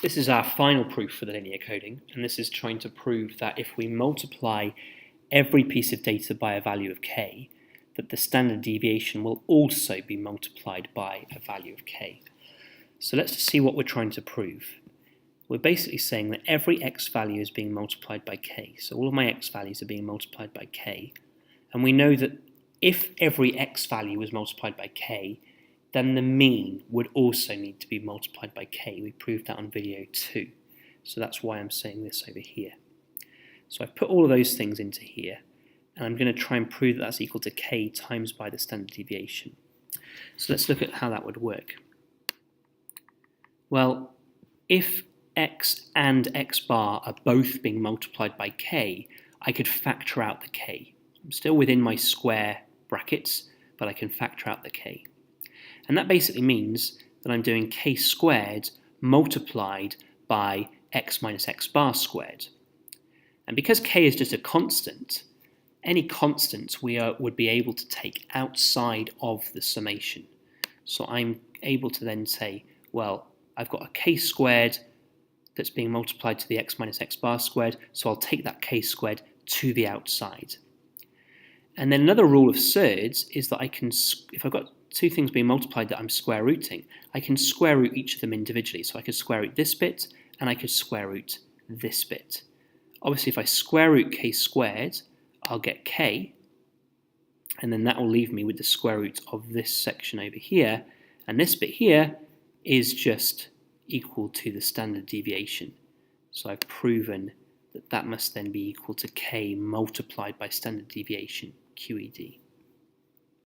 This is our final proof for the linear coding, and this is trying to prove that if we multiply every piece of data by a value of k, that the standard deviation will also be multiplied by a value of k. So let's see what we're trying to prove. We're basically saying that every x value is being multiplied by k. So all of my x values are being multiplied by k. And we know that if every x value was multiplied by k, then the mean would also need to be multiplied by k. We proved that on video 2. So that's why I'm saying this over here. So I've put all of those things into here, and I'm going to try and prove that that's equal to k times by the standard deviation. So let's look at how that would work. Well, if x and x bar are both being multiplied by k, I could factor out the k. I'm still within my square brackets, but I can factor out the k. And that basically means that I'm doing k squared multiplied by x minus x bar squared. And because k is just a constant, any constants we would be able to take outside of the summation. So I'm able to then say, well, I've got a k squared that's being multiplied to the x minus x bar squared, so I'll take that k squared to the outside. And then another rule of surds is that I can, if I've got two things being multiplied that I'm square rooting, I can square root each of them individually. So I could square root this bit, and I could square root this bit. Obviously, if I square root k squared, I'll get k, and then that will leave me with the square root of this section over here, and this bit here is just equal to the standard deviation. So I've proven that that must then be equal to k multiplied by standard deviation, QED.